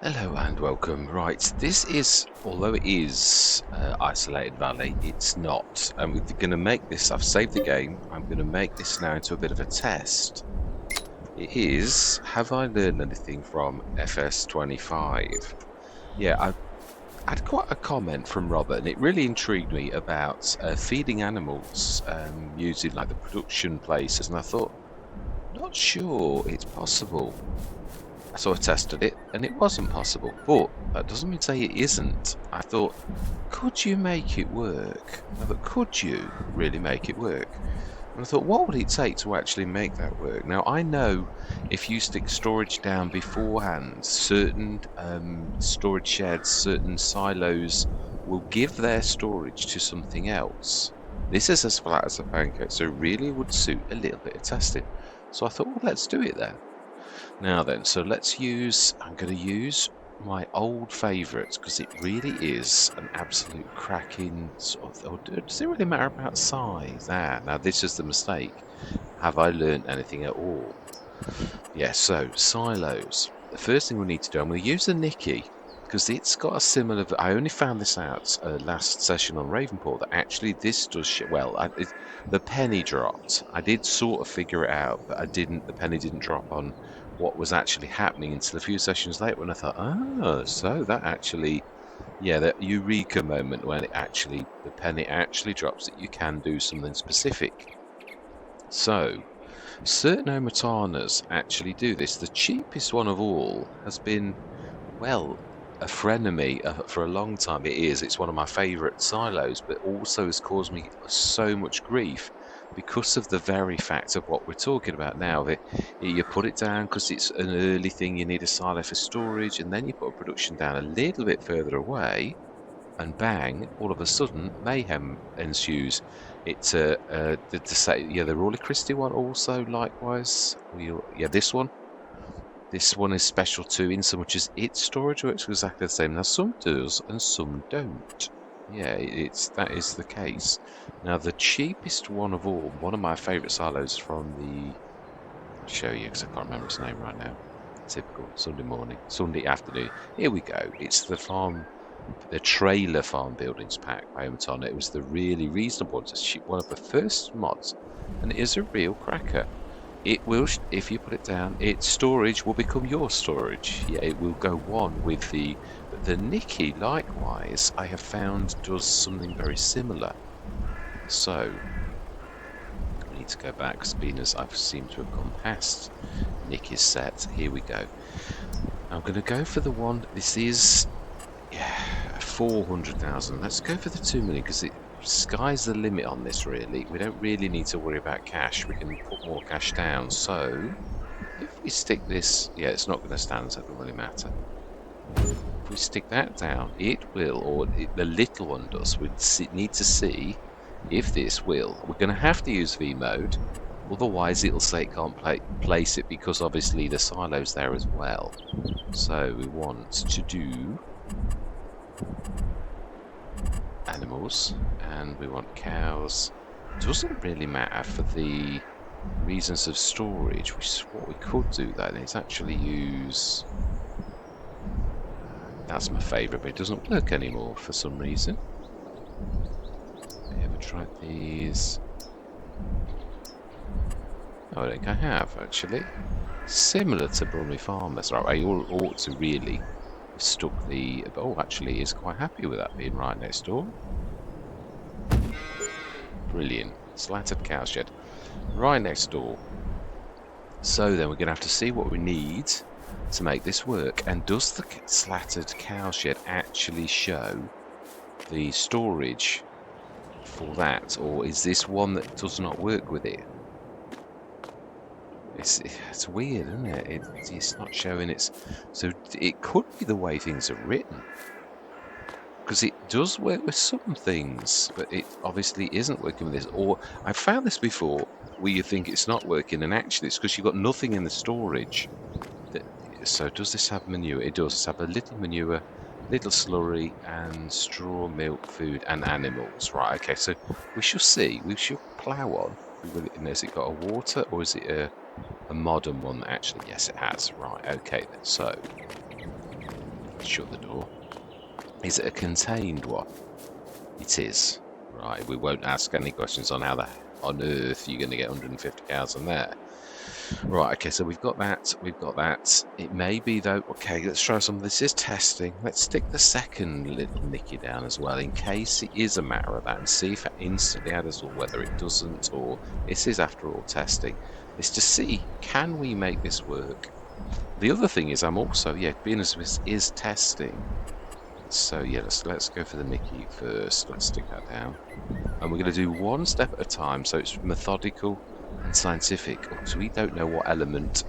Hello and welcome. Right, this is, although it is Isolated Valley, it's not. And we're going to make this, I've saved the game, I'm going to make this now into a bit of a test. It is, have I learned anything from FS25? Yeah, I had quite a comment from Robert, and it really intrigued me about feeding animals using like the production places, and I thought, not sure it's possible. So I tested it, and it wasn't possible. But that doesn't mean to say it isn't. I thought, could you make it work? I thought, could you really make it work? And I thought, what would it take to actually make that work? Now, I know if you stick storage down beforehand, certain storage sheds, certain silos will give their storage to something else. This is as flat as a pancake, so really would suit a little bit of testing. So I thought, well, let's do it then. Now then, so I'm going to use my old favourites because it really is an absolute cracking sort of, or does it really matter about size? Now this is the mistake. Have I learned anything at all? Yes, so silos. The first thing we need to do, I'm going to use the Nicky because it's got a similar, I only found this out last session on Ravenport that actually this does, the penny dropped. I did sort of figure it out, but the penny didn't drop on what was actually happening until a few sessions later when I thought, oh, so that actually, yeah, that eureka moment when the penny actually drops that you can do something specific. So, certain omatanas actually do this. The cheapest one of all has been, well, a frenemy for a long time. It is. It's one of my favourite silos, but also has caused me so much grief because of the very fact of what we're talking about now. That you put it down because it's an early thing, you need a silo for storage, and then you put a production down a little bit further away, and bang, all of a sudden, mayhem ensues. It's the Rawley Christie one also likewise. Yeah, this one. This one is special too, in so much as its storage works exactly the same. Now some does and some don't. Yeah, that is the case. Now the cheapest one of all, one of my favourite silos from the, I'll show you because I can't remember its name right now. Typical Sunday morning, Sunday afternoon. Here we go. It's the trailer farm buildings pack by Omatona. It was the really reasonable one. It's one of the first mods, and it is a real cracker. It will, if you put it down, its storage will become your storage. Yeah, it will go one with the Nicky. Likewise, I have found does something very similar. So we need to go back because being as I've seemed to have gone past Nicky's set. Here we go. I'm going to go for the one. This is 400,000. Let's go for the 2 million because sky's the limit on this. Really, we don't really need to worry about cash. We can put more cash down. So if we stick this, yeah, it's not going to stand, so it doesn't really matter. If we stick that down, it will, or the little one does. We need to see if this will. We're going to have to use V mode, otherwise it'll say it can't place it because obviously the silo's there as well. So we want to do animals and we want cows. Doesn't really matter for the reasons of storage, which is what we could do though, is actually use, that's my favourite, but it doesn't work anymore for some reason. Have you ever tried these? Oh, I think I have actually. Similar to Bromley Farmers, right? I ought to really have stuck the, oh, actually is quite happy with that being right next door. Brilliant. Slatted cow shed right next door. So then we're going to have to see what we need to make this work. And does the slatted cow shed actually show the storage for that? Or is this one that does not work with it? It's weird, isn't it? It's not showing its... So it could be the way things are written. Because it does work with some things, but it obviously isn't working with this. Or I've found this before, where you think it's not working, and actually it's because you've got nothing in the storage. So does this have manure? It does have a little manure, little slurry, and straw, milk, food, and animals. Right, okay, so we shall see. We shall plough on. Has it got a water, or is it a modern one? Actually, yes, it has. Right, okay then. So shut the door. Is it a contained one? It is. Right, we won't ask any questions on how on earth you're going to get 150 cows on there. Right, okay, so we've got that, It may be though, okay, let's try some. This is testing. Let's stick the second little Nicky down as well, in case it is a matter of that, and see if it instantly adds or whether it doesn't, or this is after all testing. It's to see, can we make this work? The other thing is I'm also, being as this is testing, so yeah, let's go for the Nicky first. Let's stick that down. And we're going to do one step at a time, so it's methodical and scientific, because we don't know what element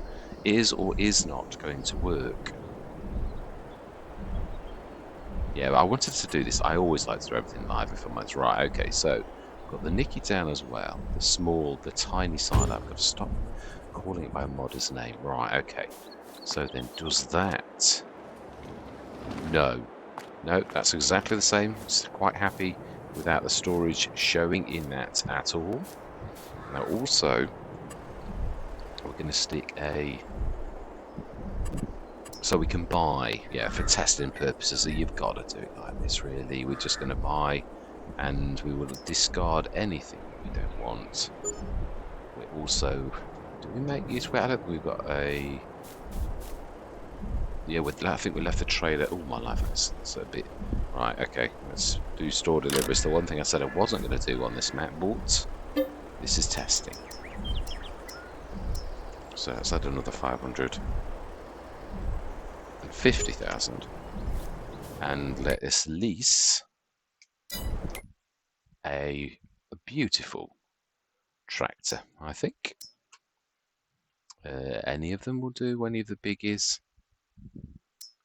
is or is not going to work. Yeah, I wanted to do this. I always like to do everything live if I'm right. Okay, so got the Nicky down as well. The tiny silo. I've got to stop calling it by a modder's name. Right, okay. So then does that... No, that's exactly the same. Just quite happy without the storage showing in that at all. Now also, we're going to stick a... So we can buy, for testing purposes, you've got to do it like this really. We're just going to buy, and we will discard anything we don't want. We also... Do we make use of it? We've got a... Yeah, I think we left the trailer. Oh my life, that's a bit... Right, okay, let's do store deliveries. The one thing I said I wasn't going to do on this map, but this is testing. So let's add another 550,000. And let us lease a beautiful tractor, I think. Any of them will do, any of the biggies.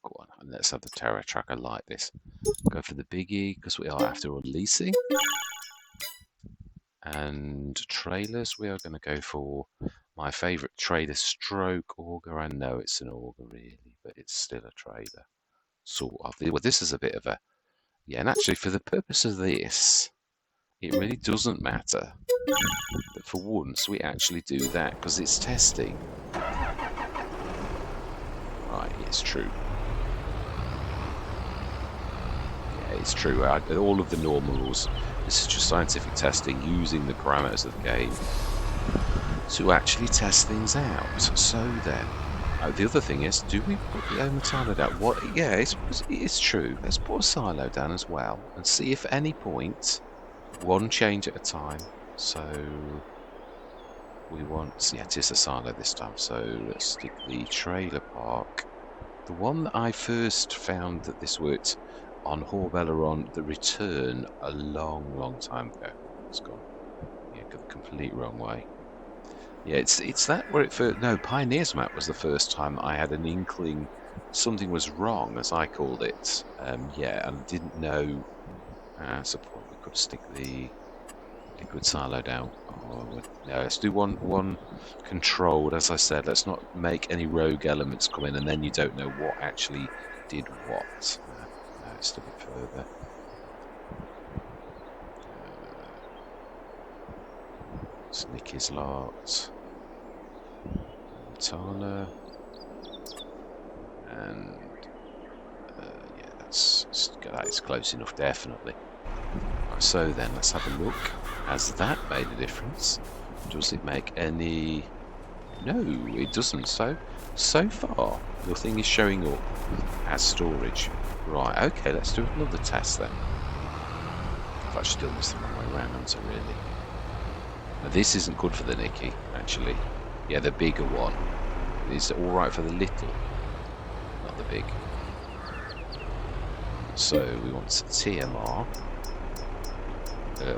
Go on, and let's have the Terra Tracker like this. Go for the biggie, because we are after all leasing. And trailers, we are going to go for my favourite trailer stroke auger. I know it's an auger really, but it's still a trailer. Sort of. Well, this is a bit of a... Yeah, and actually for the purpose of this, it really doesn't matter. But for once, we actually do that, because it's testing. Right, it's true. It's true. All of the normal rules. This is just scientific testing using the parameters of the game to actually test things out. So then, the other thing is, do we put the silo down? What? Yeah, it's true. Let's put a silo down as well and see if at any point, one change at a time. So we want, it is a silo this time. So let's stick the trailer park. The one that I first found that this worked on Horbella the return a long time ago. It's gone. Yeah, the complete wrong way. Yeah, it's that where it first... No, Pioneer's map was the first time I had an inkling something was wrong, as I called it. Yeah, and didn't know. So we could stick the liquid silo down. Oh, no, let's do one controlled. As I said, let's not make any rogue elements come in, and then you don't know what actually did what. Just a bit further. Snick is locked. Tana. And yeah, that is close enough, definitely. Right, so then, let's have a look. Has that made a difference? Does it make any... No, it doesn't. So far, nothing is showing up as storage. Right, okay, let's do another test then. I've actually done this the wrong way around, haven't I, really? Now, this isn't good for the Nicky, actually. Yeah, the bigger one. It's alright for the little, not the big. So, we want TMR.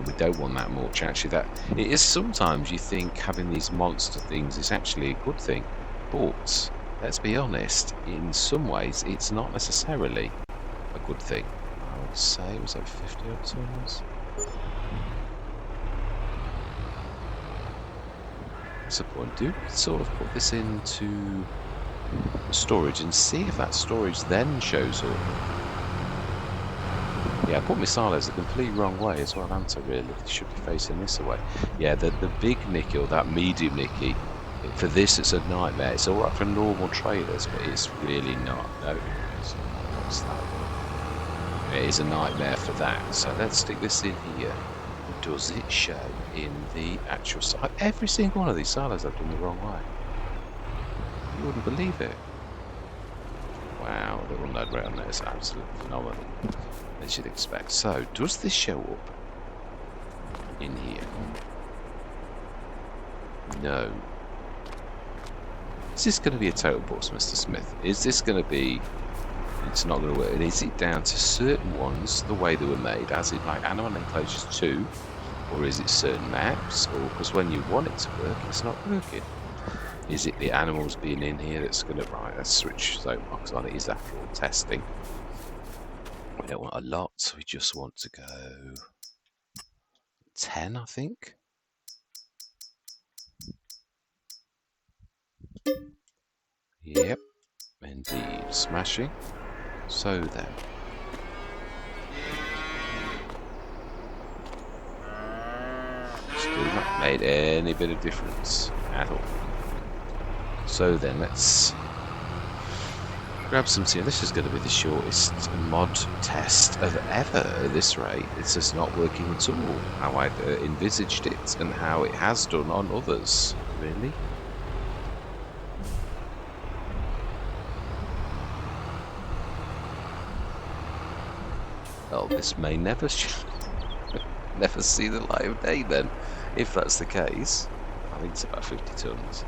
We don't want that much, actually. It is sometimes you think having these monster things is actually a good thing. But, let's be honest, in some ways, it's not necessarily a good thing. I would say it was over 50 odd tons. That's a point. Do sort of put this into storage and see if that storage then shows up. Yeah, I put my silos the complete wrong way as well, haven't I, really? They should be facing this away. Yeah, the big Nicky, or that medium Nicky, For this, it's a nightmare. It's alright for normal traders, but it's really not. No, what's that? It is a nightmare for that. So let's stick this in here. Does it show in the actual site? Every single one of these silos I've done the wrong way. You wouldn't believe it. Wow, the little node round there is absolutely phenomenal, as you'd expect. So, does this show up in here? No. Is this going to be a total bust, Mr. Smith? Is this going to be... It's not going to work. And is it down to certain ones, the way they were made, as in like Animal Enclosures 2? Or is it certain maps? Or because when you want it to work, it's not working? Is it the animals being in here that's going to... Right, let's switch soapbox on. It is after all testing. We don't want a lot, so we just want to go 10, I think. Yep, indeed. Smashing. So then. Still not made any bit of difference at all. So then, let's grab some tea. This is going to be the shortest mod test of ever at this rate. It's just not working at all, how I'd envisaged it and how it has done on others, really. Well, this may never never see the light of day then, if that's the case. I think it's about 50 tons.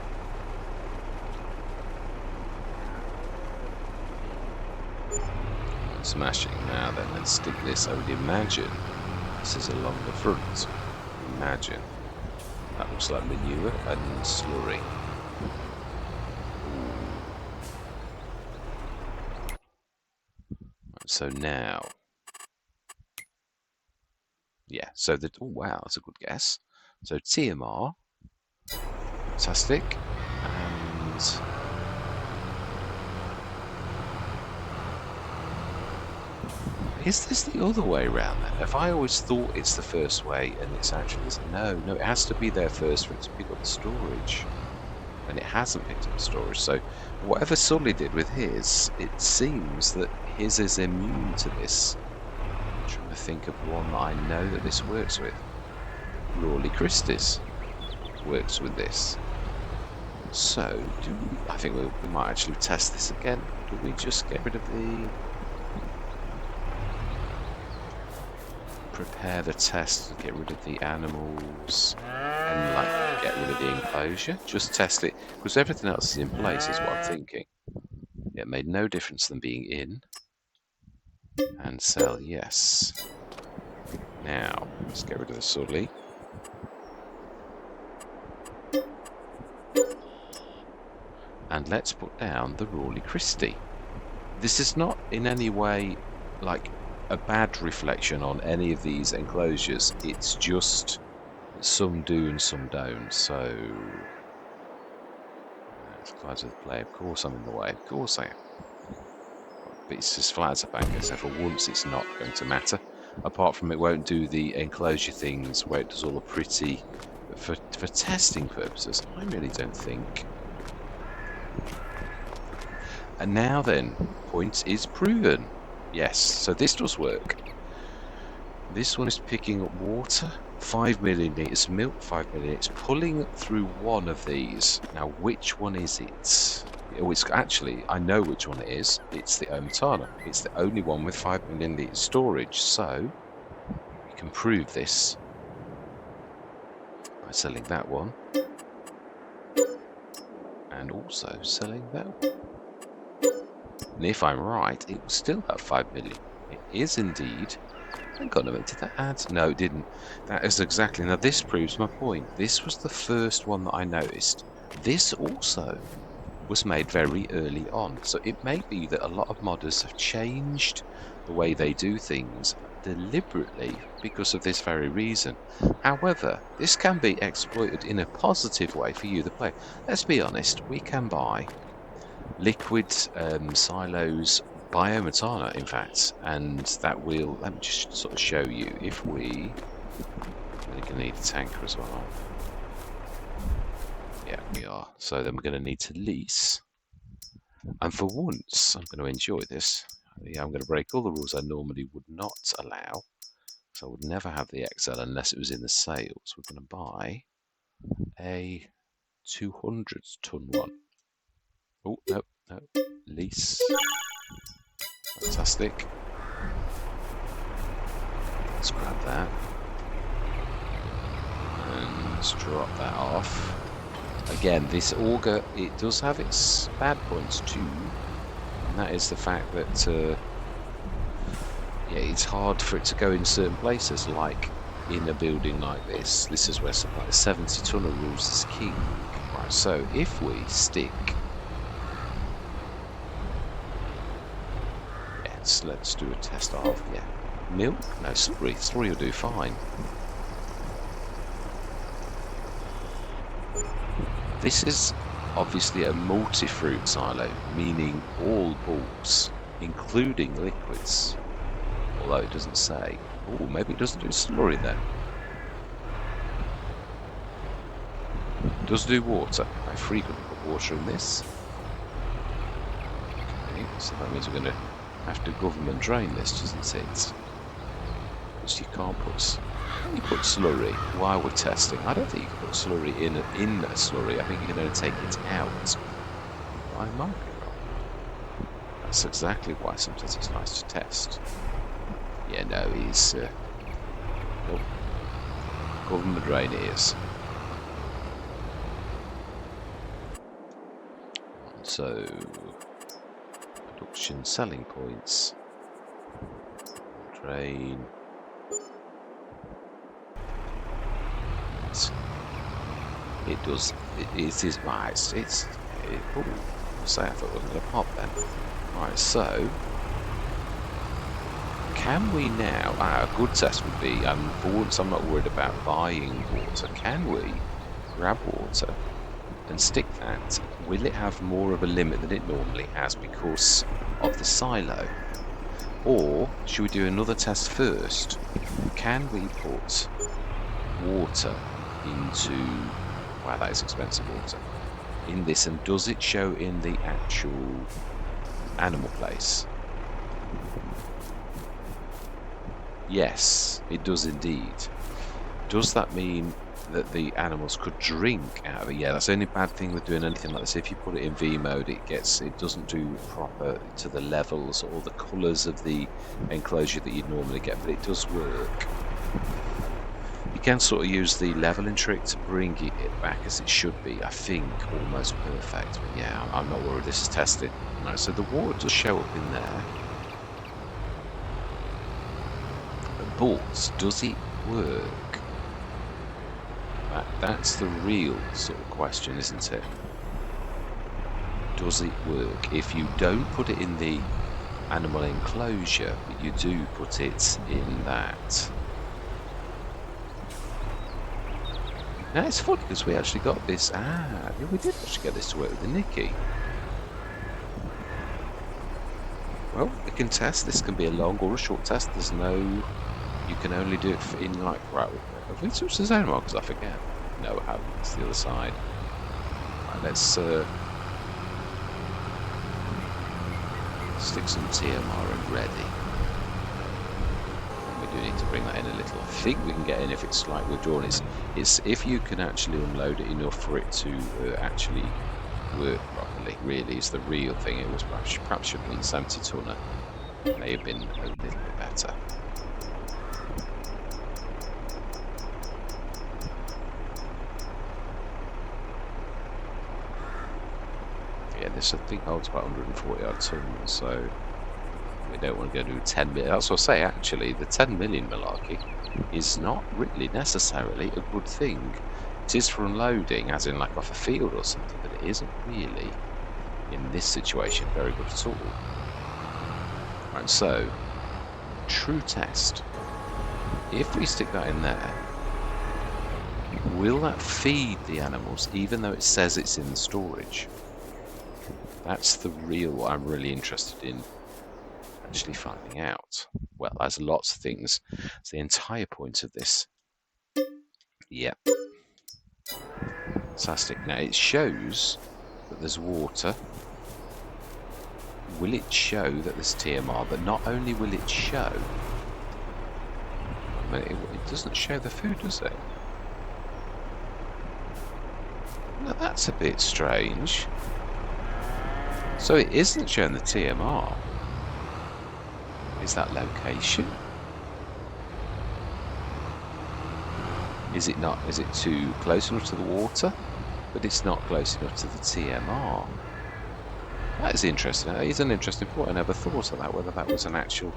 Smashing. Now then, let's stick this. I would imagine this is along the front. Imagine. That looks like manure and slurry. Right, so now... Yeah, so the... Oh, wow, that's a good guess. So TMR. Fantastic. And... Is this the other way around then? Have I always thought it's the first way and it's actually... No, it has to be there first for it to pick up the storage. And it hasn't picked up the storage, so whatever Sully did with his, it seems that his is immune to this. I'm trying to think of one that I know that this works with. Rawley Christie's works with this. So, I think we might actually test this again. Do we just get rid of the... Prepare the test to get rid of the animals and like get rid of the enclosure? Just test it, because everything else is in place is what I'm thinking. It made no difference them being in. And sell, yes. Now, let's get rid of the Sully. And let's put down the Rawley Christie. This is not in any way like a bad reflection on any of these enclosures. It's just some do and some don't. So it's glad to play. Of course I'm in the way. Of course I am. But it's as flat as a banker, so for once it's not going to matter. Apart from it won't do the enclosure things where it does all the pretty... For testing purposes, I really don't think. And now then, point is proven. Yes, so this does work. This one is picking up water, 5 million litres, milk 5 million. It's pulling through one of these. Now, which one is it? Oh, it's actually, I know which one it is. It's the Omatana. It's the only one with 5 million litres storage. So, we can prove this by selling that one. And also selling that one. And if I'm right, it will still have 5 million. It is indeed. Hang on a minute, did that add? No, it didn't. That is exactly. Now this proves my point. This was the first one that I noticed. This also was made very early on. So it may be that a lot of modders have changed the way they do things deliberately because of this very reason. However, this can be exploited in a positive way for you, the player. Let's be honest, we can buy liquid silos by Omatana, in fact, and that will, let me just sort of show you, if we, we're going to need a tanker as well. Yeah, We are. So then we're going to need to lease. And for once, I'm going to enjoy this. Yeah, I'm going to break all the rules I normally would not allow. So I would never have the XL unless it was in the sales. We're going to buy a 200-ton one. Oh, no, no. Lease. Fantastic. Let's grab that. And let's drop that off. Again, this auger, it does have its bad points too. And that is the fact that yeah, it's hard for it to go in certain places, like in a building like this. This is where something like 70-tonner rules is king. Right, so if we stick... Let's do a test of, yeah. Milk? No, slurry. Slurry will do fine. This is obviously a multi-fruit silo, meaning all bulbs, including liquids. Although it doesn't say. Oh, maybe it doesn't do slurry then. It does do water. I frequently put water in this. Okay, so that means we're going to have to government drain this, doesn't it? Because you can't put... You put slurry while we're testing. I don't think you can put slurry in a slurry. I think you can only take it out. I might be wrong. That's exactly why sometimes it's nice to test. Yeah, no, he's... nope. Government drain is. So... Production selling points. Drain... It does. It is nice. Oh, say I thought it wasn't going to pop then. Right, so can we now? A good test would be. For once, I'm not worried about buying water. Can we grab water and stick that? Will it have more of a limit than it normally has because of the silo? Or should we do another test first? Can we put water into... Wow, that is expensive water. In this, and does it show in the actual animal place? Yes, it does indeed. Does that mean that the animals could drink out of it? Yeah, that's the only bad thing with doing anything like this. If you put it in V mode, it doesn't do proper to the levels or the colours of the enclosure that you'd normally get, but it does work. You can sort of use the leveling trick to bring it back as it should be, I think, almost perfect. But yeah, I'm not worried, this is tested. Right, so the water does show up in there. But does it work? That's the real sort of question, isn't it? Does it work? If you don't put it in the animal enclosure, but you do put it in that... Now it's funny because we actually got this. Yeah, we did actually get this to work with the Nicky. Well, we can test. This can be a long or a short test. There's no. You can only do it in like. Right, have we switched the zone markers? I forget. No, we haven't. It's the other side. Right, let's stick some TMR in ready. We do need to bring that in a little. I think we can get in if it's like withdrawn. It's if you can actually unload it enough for it to actually work properly. Really, is the real thing. It was perhaps should have been 70-tonner. May have been a little bit better. Yeah, this I think holds about 140 odd tons, so. We don't want to go to 10 million. That's what I say, actually. The 10 million malarkey is not really necessarily a good thing. It is for unloading, as in like off a field or something, but it isn't really, in this situation, very good at all. Right, so, true test. If we stick that in there, will that feed the animals, even though it says it's in the storage? That's the real what I'm really interested in. Actually finding out. Well, there's lots of things. It's the entire point of this. Yep. Fantastic. Now it shows that there's water. Will it show that there's TMR? But not only will it show, I mean, it doesn't show the food, does it? Now that's a bit strange. So it isn't showing the TMR. Is that location? Is it not? Is it too close enough to the water? But it's not close enough to the TMR. That is interesting. That is an interesting point. I never thought of that, whether that was an actual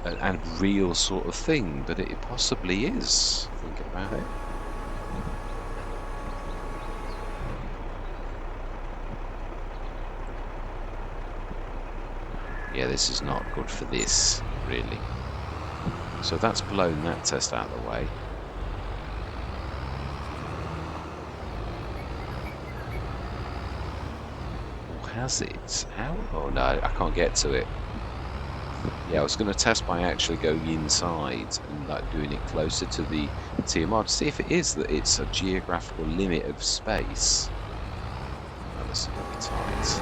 and real sort of thing, but it possibly is, thinking about it. Yeah, this is not good for this, really. So that's blown that test out of the way. Or has it? How? Oh no, I can't get to it. Yeah, I was going to test by actually going inside and like doing it closer to the TMR to see if it is that it's a geographical limit of space. Oh, this is going to be tight.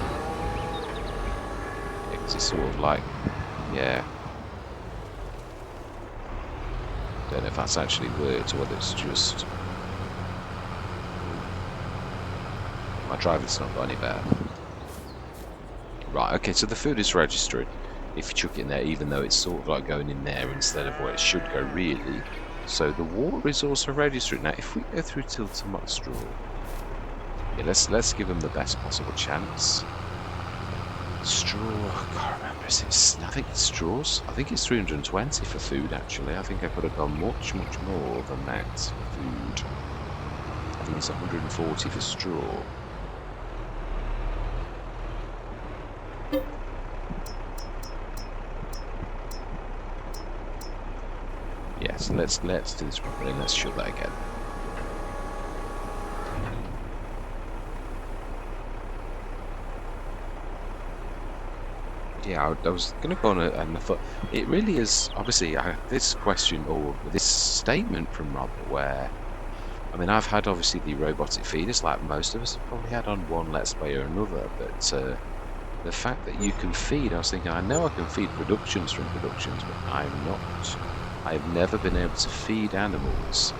Yeah, because it's sort of like, yeah. Don't know if that's actually worked or whether it's just my driving's not got any better. Right, okay, so the food is registering if you chuck it in there, even though it's sort of like going in there instead of where it should go, really. So the water is also registering. Now, if we go through till tomato straw, yeah, let's give them the best possible chance. Straw, I can't remember. Is it? I think it's straws. I think it's 320 for food. Actually, I think I could have gone much more than that for food. I think it's 140 for straw. Yes, let's do this properly. Let's shoot that again. Yeah, I was going to go on and I thought it really is. Obviously, this question or this statement from Robert, where I mean, I've had obviously the robotic feeders, like most of us have probably had on one Let's Play or another, but the fact that you can feed, I was thinking, I know I can feed productions from productions, but I've never been able to feed animals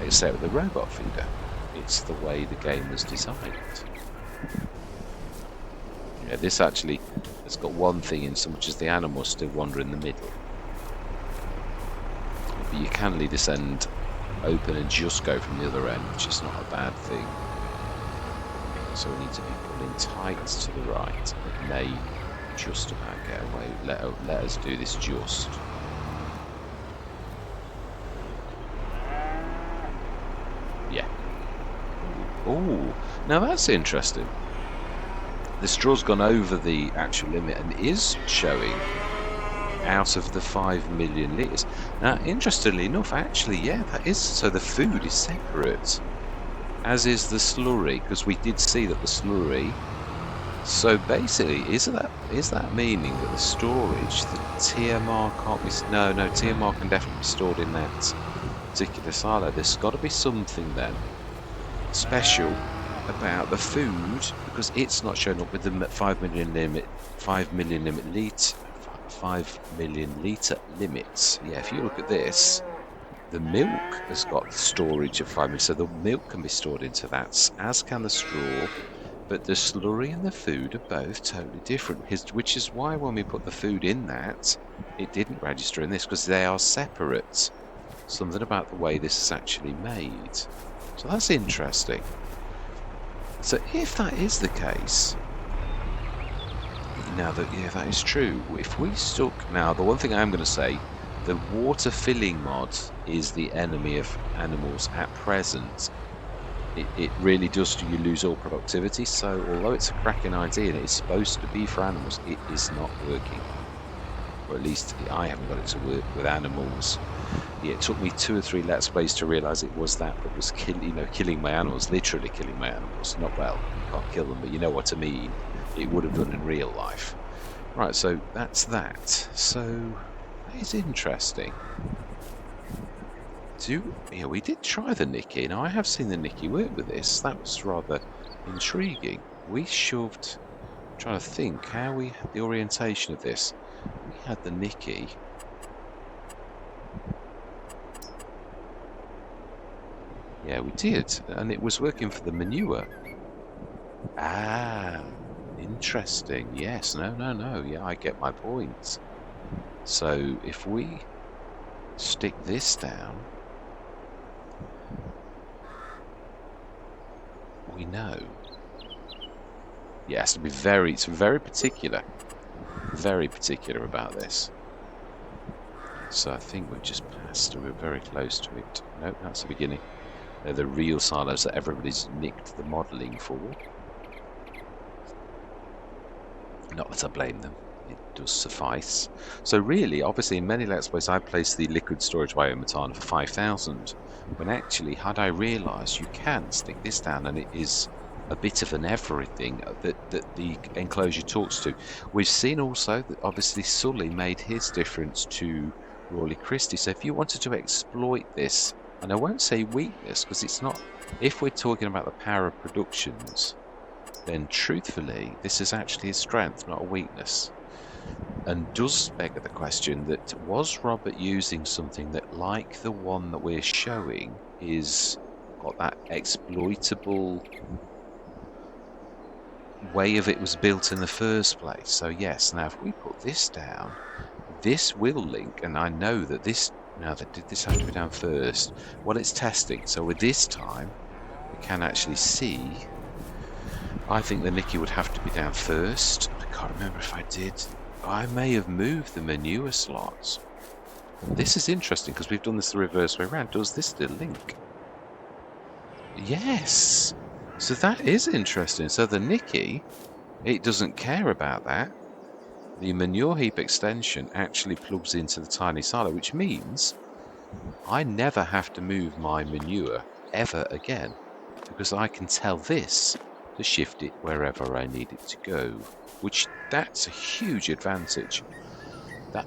except with a robot feeder. It's the way the game was designed. Yeah, this actually has got one thing in so much as the animals still wander in the middle. But you can leave this end open and just go from the other end, which is not a bad thing. So we need to be pulling tight to the right. It may just about get away. Let us do this just. Yeah. Oh, now that's interesting. The straw's gone over the actual limit and is showing out of the 5 million litres. Now, interestingly enough, actually, yeah, that is. So the food is separate, as is the slurry, because we did see that the slurry. So basically, is that meaning that the storage, the TMR can't be? No, TMR can definitely be stored in that particular silo. There's got to be something then special about the food, because it's not showing up with the 5 million litre limits. Yeah, if you look at this, the milk has got storage of 5 million, so the milk can be stored into that, as can the straw. But the slurry and the food are both totally different, which is why when we put the food in that, it didn't register in this, because they are separate. Something about the way this is actually made. So that's interesting. So if that is the case, now that, yeah, that is true. If we stuck, now the one thing I am going to say, the water filling mod is the enemy of animals at present. It really does, you lose all productivity. So although it's a cracking idea and it's supposed to be for animals, it is not working. Or at least I haven't got it to work with animals. Yeah, it took me 2 or 3 Let's Plays to realise it was that was killing my animals, literally killing my animals. Not well, you can't kill them, but you know what I mean. It would have done in real life. Right, so that's that. So that is interesting Yeah, we did try the Nicky. Now I have seen the Nicky work with this. That was rather intriguing. We shoved. Trying to think how we had the orientation of this. We had the Nicky. Yeah, we did, and it was working for the manure. Ah, interesting. Yes, no. Yeah, I get my point. So if we stick this down, we know. Yeah, it has to be it's very particular about this. So I think we've just passed, we're very close to it. Nope, that's the beginning. They're the real silos that everybody's nicked the modelling for. Not that I blame them, it does suffice. So really, obviously in many Let's Plays I placed the liquid storage biometana for 5,000, when actually had I realised you can stick this down and it is a bit of an everything that the enclosure talks to. We've seen also that obviously Sully made his difference to Rawley Christie, so if you wanted to exploit this, and I won't say weakness because it's not, if we're talking about the power of productions, then truthfully, this is actually a strength, not a weakness. And does beg the question that was Robert using something that, like the one that we're showing, is got that exploitable way of it was built in the first place? So yes, now if we put this down, this will link, and I know that this, now that did this have to be down first? Well, it's testing, so with this time, we can actually see. I think the Nicky would have to be down first. I can't remember if I did. I may have moved the manure slots. This is interesting because we've done this the reverse way around. Does this still link? Yes. So that is interesting. So the Nicky, it doesn't care about that. The manure heap extension actually plugs into the tiny silo, which means I never have to move my manure ever again because I can tell this to shift it wherever I need it to go, which that's a huge advantage. That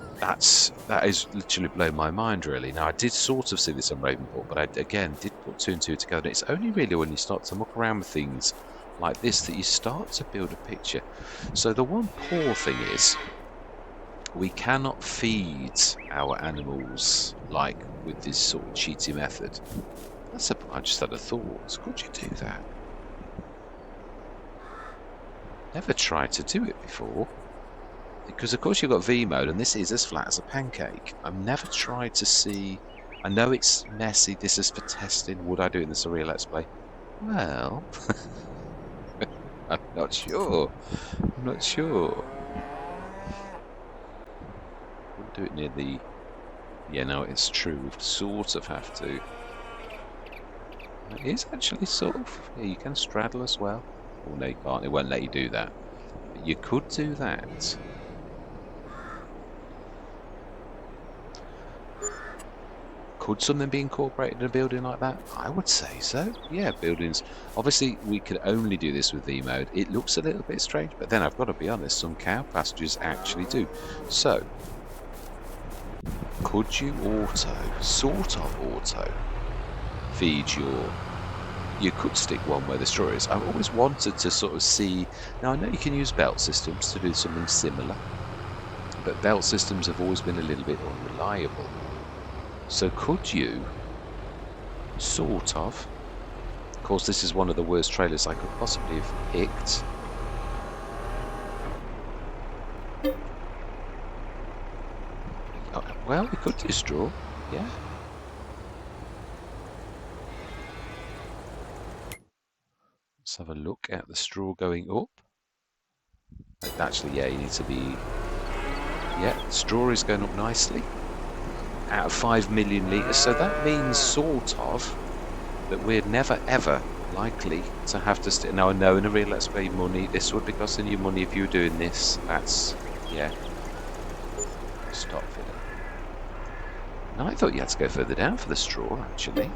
is literally blown my mind, really. Now I did sort of see this on Ravenport, but I again did put two and two together. It's only really when you start to muck around with things like this that you start to build a picture. So the one poor thing is we cannot feed our animals like with this sort of cheaty method. I just had a thought. Could you do that? Never tried to do it before. Because of course you've got V mode and this is as flat as a pancake. I've never tried to see. I know it's messy, this is for testing. Would I do it in the Surreal Let's Play? Well, I'm not sure. I'm not sure. Wouldn't do it near the. Yeah, no, it's true. We sort of have to. It is actually sort of. Yeah, you can straddle as well. Oh no, you can't. It won't let you do that. But you could do that. Could something be incorporated in a building like that? I would say so. Yeah, buildings. Obviously, we could only do this with V mode. It looks a little bit strange, but then I've got to be honest, some cow pastures actually do. So, could you sort of auto, feed your... You could stick one where the straw is. I've always wanted to sort of see... Now, I know you can use belt systems to do something similar, but belt systems have always been a little bit unreliable. So could you, sort of course this is one of the worst trailers I could possibly have picked. Oh, well, we could do straw, yeah. Let's have a look at the straw going up. Actually, yeah, you need to be... Yeah, straw is going up nicely. Out of 5 million litres, so that means sort of that we're never ever likely to have to now I know in a real Let's Play money, this would be costing you money if you were doing this. That's, yeah. Stop for that. No, I thought you had to go further down for the straw, actually.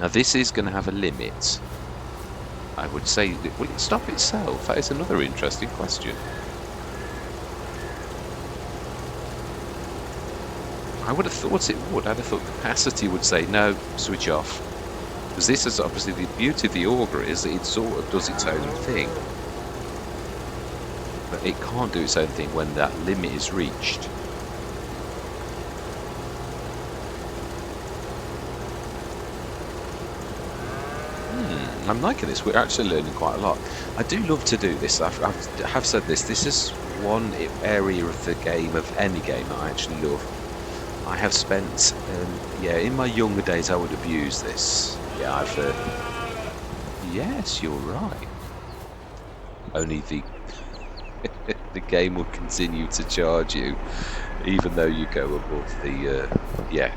Now this is going to have a limit. I would say, will it stop itself? That is another interesting question. I would have thought it would. I'd have thought capacity would say, no, switch off. Because this is obviously the beauty of the auger is that it sort of does its own thing. But it can't do its own thing when that limit is reached. I'm liking this. We're actually learning quite a lot. I do love to do this. I have said this. This is one area of the game, of any game, that I actually love. I have spent, yeah, in my younger days I would abuse this. Yeah, yes, you're right. Only the the game will continue to charge you, even though you go above the, yeah.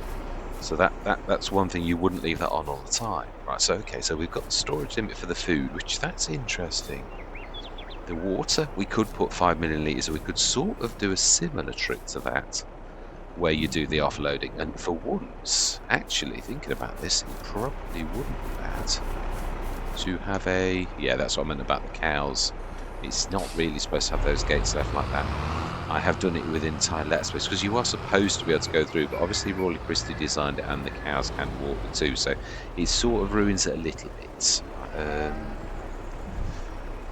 So that's one thing, you wouldn't leave that on all the time. Right, so okay, so we've got the storage limit for the food, which that's interesting. The water, we could put 5 million litres, or we could sort of do a similar trick to that, where you do the offloading. And for once, actually thinking about this, it probably wouldn't be bad to have a, yeah, that's what I meant about the cows. It's not really supposed to have those gates left like that. I have done it with entire Let's Plays, because you are supposed to be able to go through, but obviously Rawley Christie designed it and the cows can walk the two, so it sort of ruins it a little bit.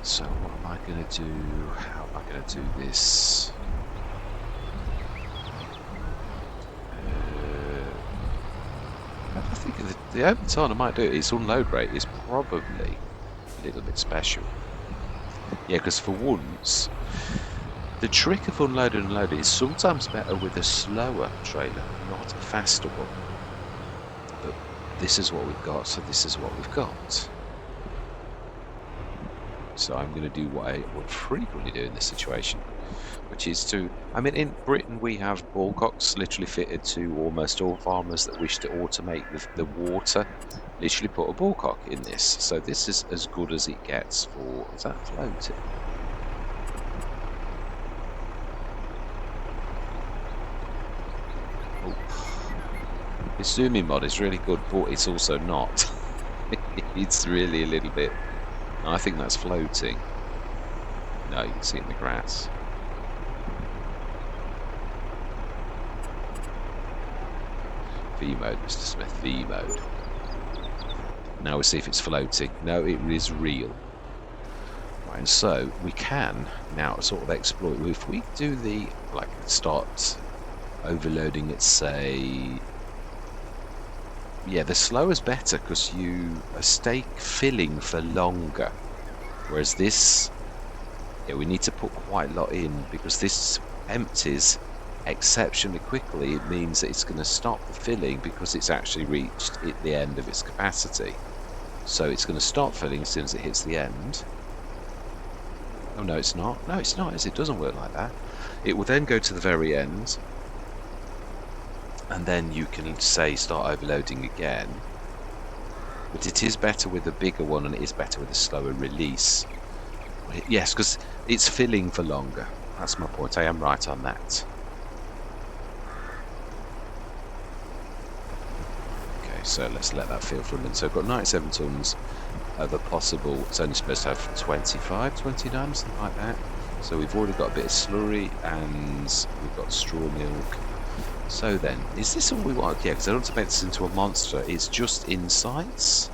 So what am I going to do? How am I going to do this? I think the only time I might do it, its unload rate is probably a little bit special. Yeah, because for once, the trick of unloading and loading is sometimes better with a slower trailer, not a faster one. But this is what we've got, so this is what we've got. So I'm going to do what I would frequently do in this situation, which is to, I mean, in Britain we have ballcocks literally fitted to almost all farmers that wish to automate the water. Literally put a ballcock in this, so this is as good as it gets for, is that floating? The zooming mod is really good, but it's also not. It's really a little bit, I think that's floating. No, you can see it in the grass. V mode, Mr. Smith, V mode. Now we'll see if it's floating. No, it is real. Right, and so we can now sort of exploit. If we do the, like, start overloading at, say, yeah, the slower is better because you stay filling for longer. Whereas this, yeah, we need to put quite a lot in because this empties exceptionally quickly. It means that it's going to stop the filling because it's actually reached at the end of its capacity. So it's going to stop filling as soon as it hits the end. Oh no, it's not. No, it's not. It doesn't work like that. It will then go to the very end, and then you can say start overloading again. But it is better with a bigger one, and it is better with a slower release. Yes, because it's filling for longer. That's my point. I am right on that. Okay, so let's let that fill for a minute. So I've got 97 tons of a possible, it's only supposed to have 25, 29, something like that. So we've already got a bit of slurry, and we've got straw milk. So then, is this all we want? Yeah, because I don't want to make this into a monster. It's just insights.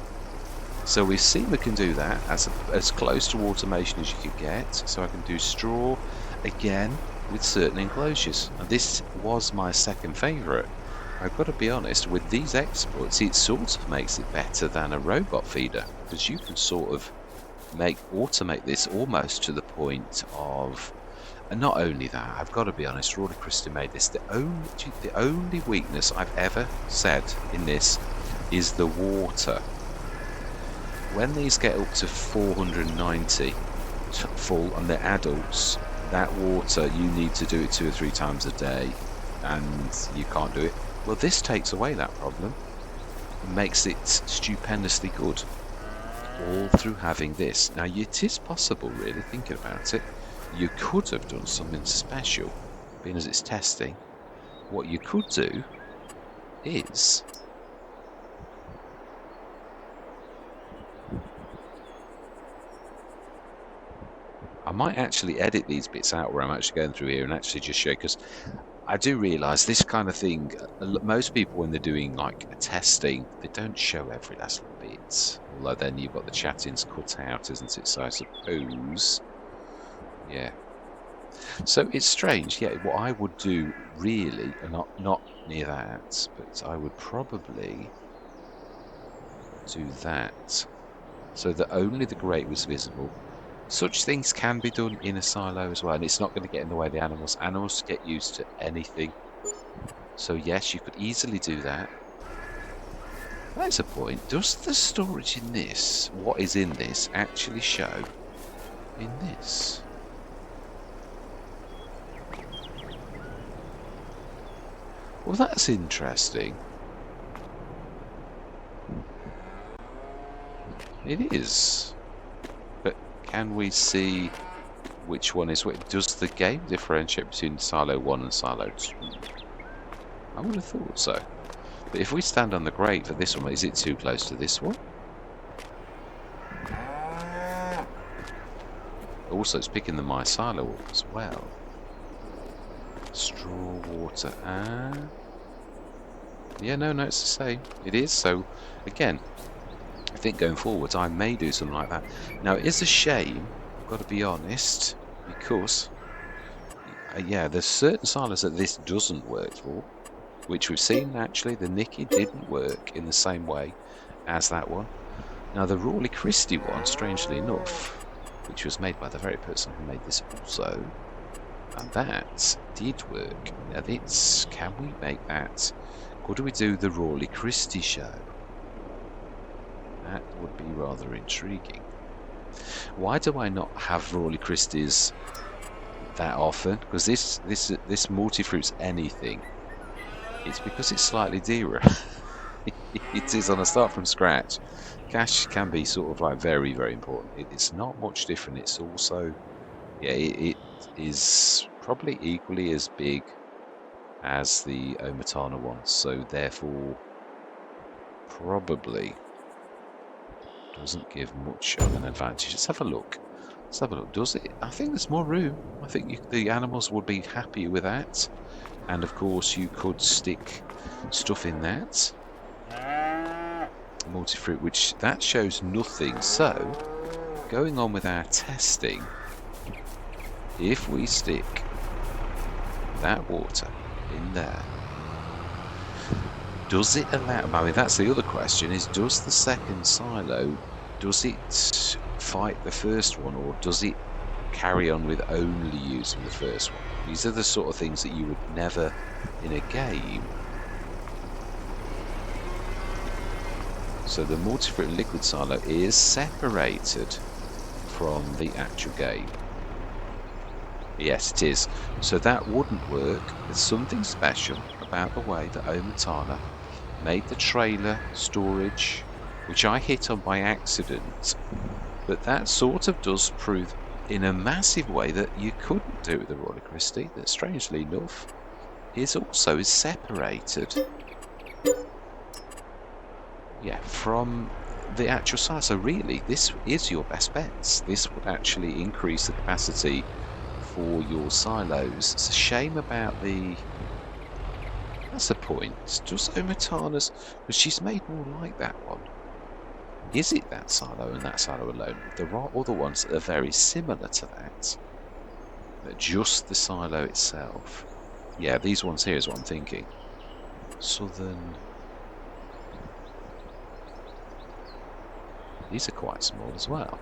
So we've seen we can do that as close to automation as you could get. So I can do straw again with certain enclosures. And this was my second favourite. I've got to be honest, with these exploits, it sort of makes it better than a robot feeder, because you can sort of automate this almost to the point of. And not only that, I've got to be honest, Rawley Christie made this. The only weakness I've ever said in this is the water. When these get up to 490 full and they're adults, that water, you need to do it 2 or 3 times a day, and you can't do it. Well, this takes away that problem and makes it stupendously good, all through having this. Now, it is possible, really, thinking about it. You could have done something special, being as it's testing. What you could do is I might actually edit these bits out where I'm actually going through here and actually just show, because I do realise this kind of thing, most people when they're doing like a testing, they don't show every last little bit. Although then you've got the chattings cut out, isn't it? So I suppose, yeah. So it's strange, yeah. What I would do really, and not near that, but I would probably do that so that only the grate was visible. Such things can be done in a silo as well, and it's not going to get in the way of the animals. Animals get used to anything. So yes, you could easily do that. That's a point. Does the storage in this, what is in this, actually show in this? Well, that's interesting. It is. But can we see which one is which? Does the game differentiate between Silo 1 and Silo 2? I would have thought so. But if we stand on the grate for this one, is it too close to this one? Also, it's picking the My Silo up as well. Straw water. Yeah, no, it's the same. It is. So, again, I think going forwards, I may do something like that. Now, it is a shame, I've got to be honest, because, yeah, there's certain silos that this doesn't work for, which we've seen, actually. The Nicky didn't work in the same way as that one. Now, the Rawley Christie one, strangely enough, which was made by the very person who made this also, and that did work. Now, can we make that? Could we do the Rawley Christie show? That would be rather intriguing. Why do I not have Rawley Christies that often? Because this multi-fruit's anything. It's because it's slightly dearer. It is on a start from scratch. Cash can be sort of like very, very important. It's not much different. It's also, yeah, it is probably equally as big as the Omatana one. So therefore, probably doesn't give much of an advantage. Let's have a look. Let's have a look. Does it? I think there's more room. I think the animals would be happy with that. And of course, you could stick stuff in that. Multi-fruit, which that shows nothing. So, going on with our testing, if we stick that water in there, does it allow, I mean, that's the other question, is does the second silo, does it fight the first one, or does it carry on with only using the first one? These are the sort of things that you would never, in a game. So the multi-fruit and liquid silo is separated from the actual game. Yes, it is. So that wouldn't work. There's something special about the way that Omatana made the trailer storage, which I hit on by accident. But that sort of does prove in a massive way that you couldn't do it with the Rawley Christie, that strangely enough is separated. Yeah, from the actual size. So really, this is your best bets. This would actually increase the capacity for your silos. It's a shame about the... That's the point. Does Omatana's... But she's made more like that one. Is it that silo and that silo alone? There are other ones that are very similar to that. But just the silo itself. Yeah, these ones here is what I'm thinking. Southern... These are quite small as well.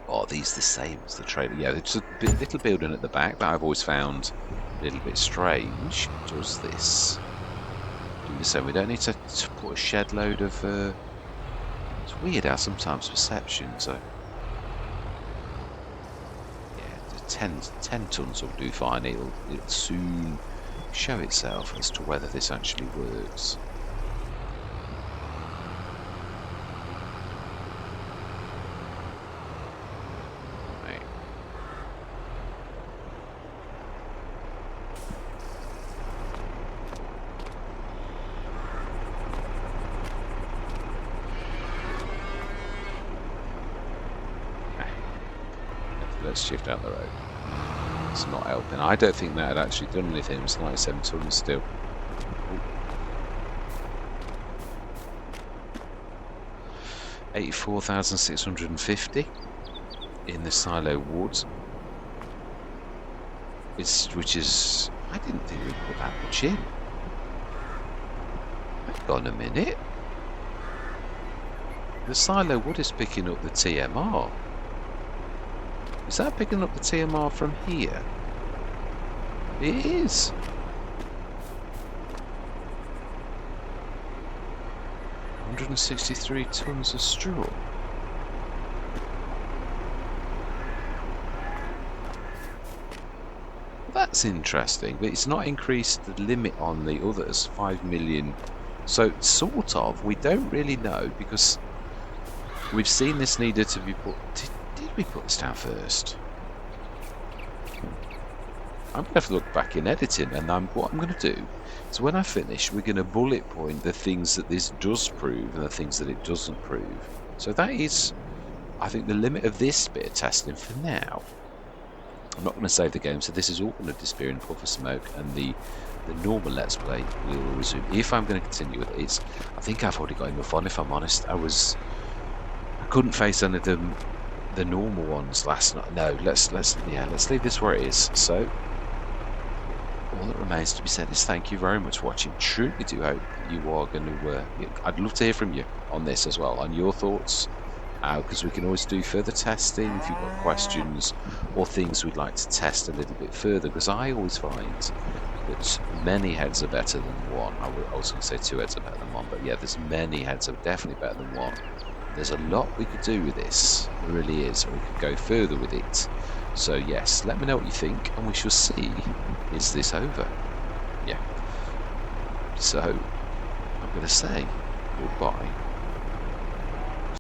Oh, these the same as the trailer. Yeah, there's a little building at the back that I've always found a little bit strange. Does this do the same? We don't need to put a shed load of... It's weird how sometimes perceptions are... Yeah, 10 tons will do fine. It'll soon show itself as to whether this actually works. Let's shift out the road. It's not helping. I don't think that had actually done anything. It's 97 tons still. Ooh. 84,650 in the silo woods. Which is... I didn't think we put that much in. Hang on a minute. The silo wood is picking up the TMR. Is that picking up the TMR from here? It is. $163 tons of straw. That's interesting, but it's not increased the limit on the others, 5 million. So, sort of, we don't really know, because we've seen this needed to be put... Did we put this down first? I'm going to have to look back in editing, and what I'm going to do is when I finish, we're going to bullet point the things that this does prove and the things that it doesn't prove. So that is, I think, the limit of this bit of testing for now. I'm not going to save the game, so this is all going to disappear in puff of smoke, and the normal Let's Play will resume. If I'm going to continue with it, I think I've already got enough on, if I'm honest. I couldn't face any of the normal ones last night. No, let's leave this where it is. So all that remains to be said is thank you very much for watching. Truly do hope you are going to... I'd love to hear from you on this as well, on your thoughts, because we can always do further testing if you've got questions or things we'd like to test a little bit further, because I always find that many heads are better than one. I was going to say 2 heads are better than one, but yeah, there's many heads are definitely better than one. There's a lot we could do with this, there really is, and we could go further with it. So yes, let me know what you think, and we shall see. Is this over? Yeah. So, I'm going to say goodbye.